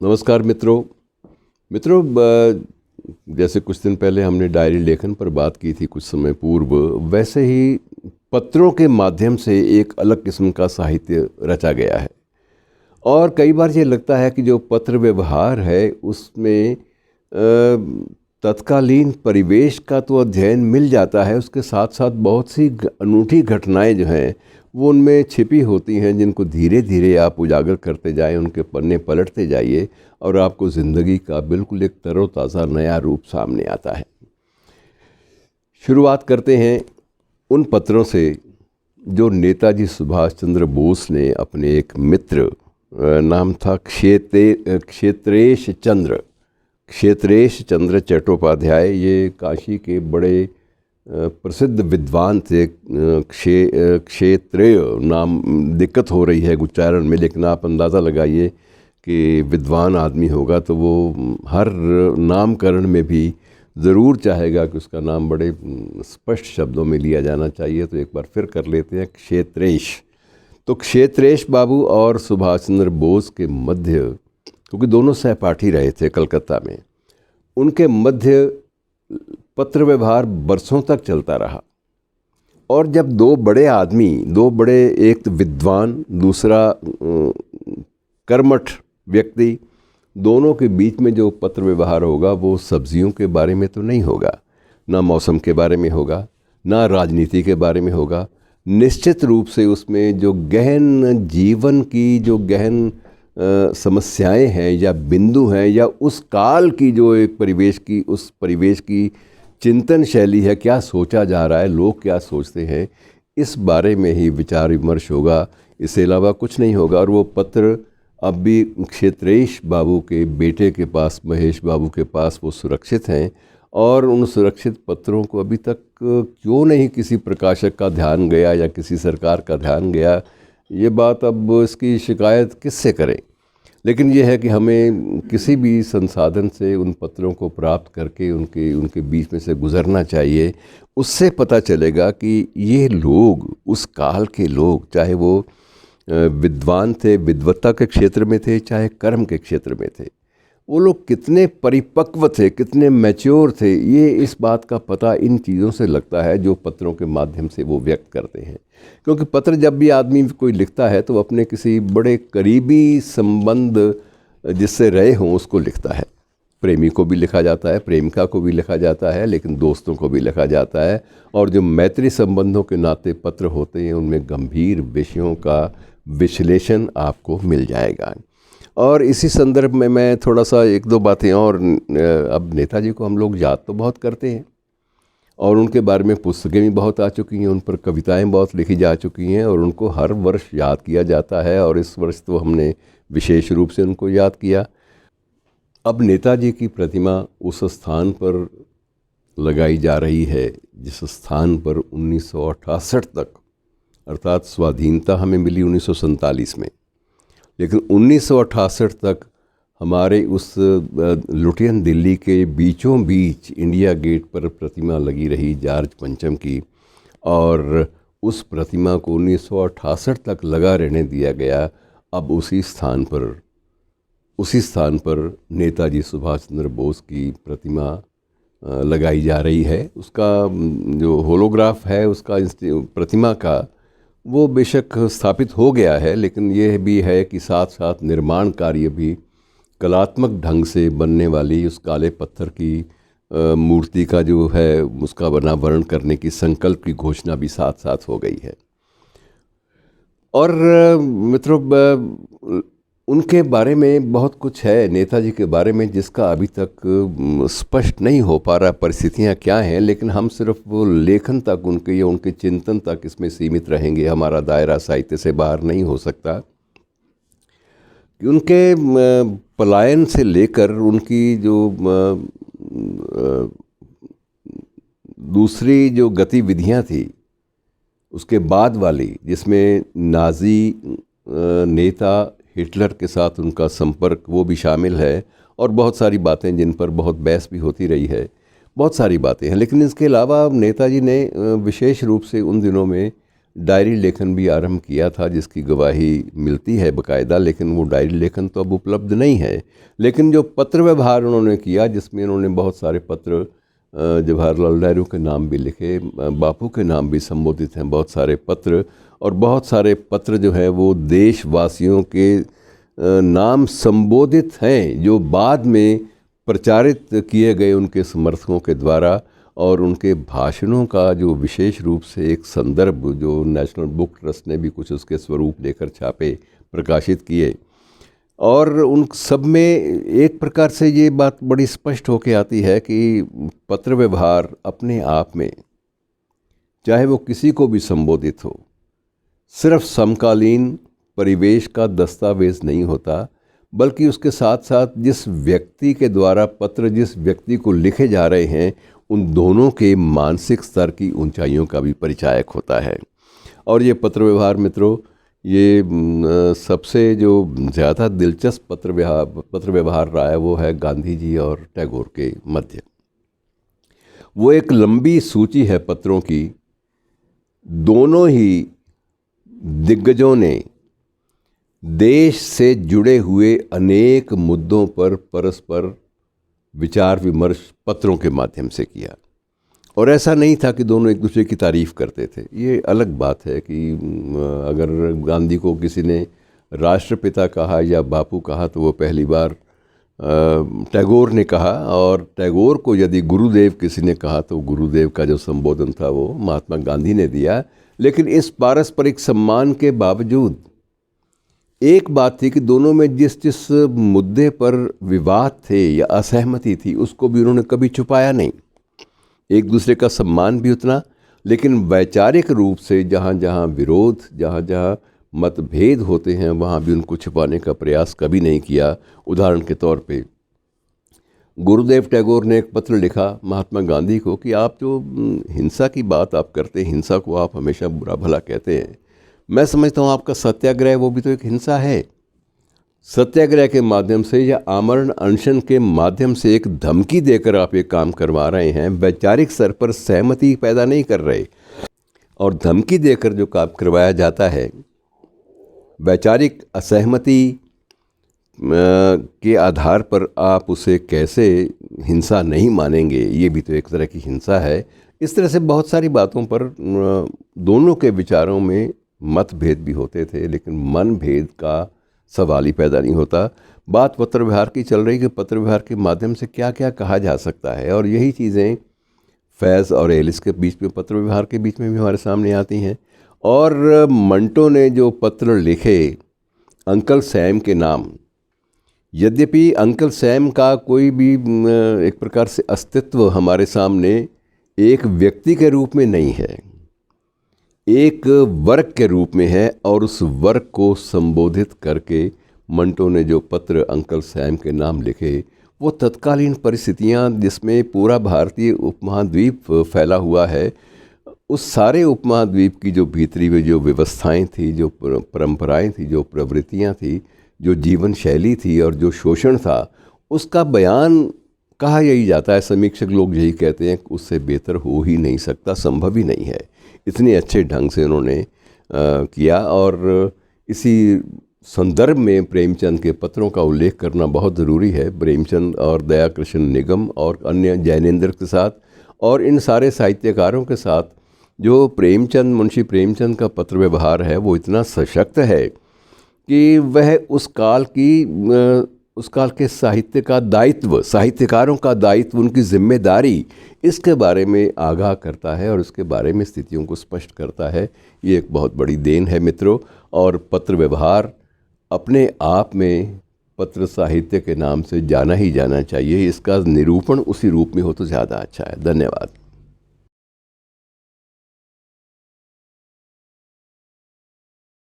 नमस्कार मित्रों। जैसे कुछ दिन पहले हमने डायरी लेखन पर बात की थी कुछ समय पूर्व, वैसे ही पत्रों के माध्यम से एक अलग किस्म का साहित्य रचा गया है। और कई बार ये लगता है कि जो पत्र व्यवहार है उसमें तत्कालीन परिवेश का तो अध्ययन मिल जाता है, उसके साथ साथ बहुत सी अनूठी घटनाएं जो हैं वो उनमें छिपी होती हैं, जिनको धीरे धीरे आप उजागर करते जाएं, उनके पन्ने पलटते जाइए और आपको ज़िंदगी का बिल्कुल एक तरोताज़ा नया रूप सामने आता है। शुरुआत करते हैं उन पत्रों से जो नेताजी सुभाष चंद्र बोस ने अपने एक मित्र, नाम था क्षेत्रेश चंद्र चट्टोपाध्याय, ये काशी के बड़े प्रसिद्ध विद्वान थे। क्षेत्रेय नाम दिक्कत हो रही है उच्चारण में, लेकिन आप अंदाज़ा लगाइए कि विद्वान आदमी होगा तो वो हर नामकरण में भी ज़रूर चाहेगा कि उसका नाम बड़े स्पष्ट शब्दों में लिया जाना चाहिए। तो एक बार फिर कर लेते हैं, क्षेत्रेश। तो क्षेत्रेश बाबू और सुभाष चंद्र बोस के मध्य, क्योंकि दोनों सहपाठी रहे थे कलकत्ता में, उनके मध्य पत्र व्यवहार बरसों तक चलता रहा। और जब दो बड़े, एक विद्वान दूसरा कर्मठ व्यक्ति, दोनों के बीच में जो पत्र व्यवहार होगा वो सब्जियों के बारे में तो नहीं होगा, ना मौसम के बारे में होगा, ना राजनीति के बारे में होगा। निश्चित रूप से उसमें जो गहन जीवन की जो गहन समस्याएं हैं या बिंदु हैं, या उस काल की जो एक उस परिवेश की चिंतन शैली है, क्या सोचा जा रहा है, लोग क्या सोचते हैं, इस बारे में ही विचार विमर्श होगा। इसके अलावा कुछ नहीं होगा। और वो पत्र अब भी क्षेत्रेश बाबू के बेटे के पास, महेश बाबू के पास वो सुरक्षित हैं। और उन सुरक्षित पत्रों को अभी तक क्यों नहीं किसी प्रकाशक का ध्यान गया या किसी सरकार का ध्यान गया, ये बात अब इसकी शिकायत किससे करें। लेकिन ये है कि हमें किसी भी संसाधन से उन पत्रों को प्राप्त करके उनके बीच में से गुज़रना चाहिए। उससे पता चलेगा कि ये लोग, उस काल के लोग, चाहे वो विद्वान थे, विद्वत्ता के क्षेत्र में थे, चाहे कर्म के क्षेत्र में थे, वो लोग कितने परिपक्व थे, कितने मैच्योर थे, ये इस बात का पता इन चीज़ों से लगता है जो पत्रों के माध्यम से वो व्यक्त करते हैं। क्योंकि पत्र जब भी आदमी कोई लिखता है तो अपने किसी बड़े करीबी संबंध जिससे रहे हों उसको लिखता है। प्रेमी को भी लिखा जाता है, प्रेमिका को भी लिखा जाता है, लेकिन दोस्तों को भी लिखा जाता है। और जो मैत्री संबंधों के नाते पत्र होते हैं उनमें गंभीर विषयों का विश्लेषण आपको मिल जाएगा। और इसी संदर्भ में मैं थोड़ा सा एक दो बातें और, अब नेताजी को हम लोग याद तो बहुत करते हैं और उनके बारे में पुस्तकें भी बहुत आ चुकी हैं, उन पर कविताएं बहुत लिखी जा चुकी हैं और उनको हर वर्ष याद किया जाता है। और इस वर्ष तो हमने विशेष रूप से उनको याद किया। अब नेताजी की प्रतिमा उस स्थान पर लगाई जा रही है जिस स्थान पर 1968 तक, अर्थात स्वाधीनता हमें मिली 1947 में, लेकिन 1968 तक हमारे उस लुटियन दिल्ली के बीचों बीच इंडिया गेट पर प्रतिमा लगी रही जॉर्ज पंचम की। और उस प्रतिमा को 1968 तक लगा रहने दिया गया। अब उसी स्थान पर नेताजी सुभाष चंद्र बोस की प्रतिमा लगाई जा रही है। उसका जो होलोग्राफ है उसका प्रतिमा का, वो बेशक स्थापित हो गया है, लेकिन ये भी है कि साथ साथ निर्माण कार्य भी कलात्मक ढंग से बनने वाली उस काले पत्थर की मूर्ति का जो है उसका अनावरण करने की संकल्प की घोषणा भी साथ साथ हो गई है। और मित्रों, उनके बारे में बहुत कुछ है, नेताजी के बारे में, जिसका अभी तक स्पष्ट नहीं हो पा रहा परिस्थितियां क्या हैं। लेकिन हम सिर्फ वो लेखन तक उनके या उनके चिंतन तक इसमें सीमित रहेंगे। हमारा दायरा साहित्य से बाहर नहीं हो सकता कि उनके पलायन से लेकर उनकी जो दूसरी जो गतिविधियां थी उसके बाद वाली, जिसमें नाज़ी नेता हिटलर के साथ उनका संपर्क, वो भी शामिल है। और बहुत सारी बातें जिन पर बहुत बहस भी होती रही है, बहुत सारी बातें हैं। लेकिन इसके अलावा नेताजी ने विशेष रूप से उन दिनों में डायरी लेखन भी आरंभ किया था, जिसकी गवाही मिलती है बाकायदा, लेकिन वो डायरी लेखन तो अब उपलब्ध नहीं है। लेकिन जो पत्र व्यवहार उन्होंने किया, जिसमें उन्होंने बहुत सारे पत्र जवाहरलाल नेहरू के नाम भी लिखे, बापू के नाम भी संबोधित हैं बहुत सारे पत्र, और बहुत सारे पत्र जो है वो देशवासियों के नाम संबोधित हैं, जो बाद में प्रचारित किए गए उनके समर्थकों के द्वारा। और उनके भाषणों का जो विशेष रूप से एक संदर्भ, जो नेशनल बुक ट्रस्ट ने भी कुछ उसके स्वरूप लेकर छापे, प्रकाशित किए, और उन सब में एक प्रकार से ये बात बड़ी स्पष्ट होकर आती है कि पत्र व्यवहार अपने आप में, चाहे वो किसी को भी संबोधित हो, सिर्फ समकालीन परिवेश का दस्तावेज नहीं होता, बल्कि उसके साथ साथ जिस व्यक्ति के द्वारा पत्र जिस व्यक्ति को लिखे जा रहे हैं, उन दोनों के मानसिक स्तर की ऊंचाइयों का भी परिचायक होता है। और ये पत्र व्यवहार मित्रों, ये सबसे जो ज़्यादा दिलचस्प पत्र व्यवहार रहा है वो है गांधी जी और टैगोर के मध्य। वो एक लंबी सूची है पत्रों की। दोनों ही दिग्गजों ने देश से जुड़े हुए अनेक मुद्दों पर परस्पर विचार विमर्श पत्रों के माध्यम से किया। और ऐसा नहीं था कि दोनों एक दूसरे की तारीफ़ करते थे। ये अलग बात है कि अगर गांधी को किसी ने राष्ट्रपिता कहा या बापू कहा तो वो पहली बार टैगोर ने कहा, और टैगोर को यदि गुरुदेव किसी ने कहा तो गुरुदेव का जो संबोधन था वो महात्मा गांधी ने दिया। लेकिन इस पारस्परिक सम्मान के बावजूद एक बात थी कि दोनों में जिस जिस मुद्दे पर विवाद थे या असहमति थी, उसको भी उन्होंने कभी छुपाया नहीं। एक दूसरे का सम्मान भी उतना, लेकिन वैचारिक रूप से जहाँ जहाँ विरोध, जहाँ जहाँ मतभेद होते हैं, वहाँ भी उनको छुपाने का प्रयास कभी नहीं किया। उदाहरण के तौर पे गुरुदेव टैगोर ने एक पत्र लिखा महात्मा गांधी को कि आप जो हिंसा की बात आप करते हैं, हिंसा को आप हमेशा बुरा भला कहते हैं, मैं समझता हूँ आपका सत्याग्रह वो भी तो एक हिंसा है। सत्याग्रह के माध्यम से या आमरण अनशन के माध्यम से एक धमकी देकर आप ये काम करवा रहे हैं, वैचारिक स्तर पर सहमति पैदा नहीं कर रहे। और धमकी देकर जो काम करवाया जाता है, वैचारिक असहमति के आधार पर आप उसे कैसे हिंसा नहीं मानेंगे, ये भी तो एक तरह की हिंसा है। इस तरह से बहुत सारी बातों पर दोनों के विचारों में मतभेद भी होते थे, लेकिन मन भेद का सवाल ही पैदा नहीं होता। बात पत्र व्यवहार की चल रही कि पत्र व्यवहार के माध्यम से क्या क्या कहा जा सकता है, और यही चीज़ें फैज़ और एलिस के बीच में, पत्र व्यवहार के बीच में भी हमारे सामने आती हैं। और मंटो ने जो पत्र लिखे अंकल सैम के नाम, यद्यपि अंकल सैम का कोई भी एक प्रकार से अस्तित्व हमारे सामने एक व्यक्ति के रूप में नहीं है, एक वर्ग के रूप में है, और उस वर्ग को संबोधित करके मंटो ने जो पत्र अंकल सैम के नाम लिखे, वो तत्कालीन परिस्थितियां जिसमें पूरा भारतीय उपमहाद्वीप फैला हुआ है, उस सारे उपमहाद्वीप की जो भीतरी में जो व्यवस्थाएं थी, जो परंपराएं थी, जो प्रवृत्तियां थी, जो जीवन शैली थी और जो शोषण था, उसका बयान कहा यही जाता है। समीक्षक लोग यही कहते हैं कि उससे बेहतर हो ही नहीं सकता, संभव ही नहीं है। इतने अच्छे ढंग से उन्होंने किया। और इसी संदर्भ में प्रेमचंद के पत्रों का उल्लेख करना बहुत ज़रूरी है। प्रेमचंद और दया कृष्ण निगम और अन्य जैनेंद्र के साथ और इन सारे साहित्यकारों के साथ जो प्रेमचंद, मुंशी प्रेमचंद का पत्र व्यवहार है, वो इतना सशक्त है कि वह उस काल के साहित्य का दायित्व, साहित्यकारों का दायित्व, उनकी जिम्मेदारी, इसके बारे में आगाह करता है और उसके बारे में स्थितियों को स्पष्ट करता है। ये एक बहुत बड़ी देन है मित्रों। और पत्र व्यवहार अपने आप में पत्र साहित्य के नाम से जाना ही जाना चाहिए। इसका निरूपण उसी रूप में हो तो ज़्यादा अच्छा है। धन्यवाद।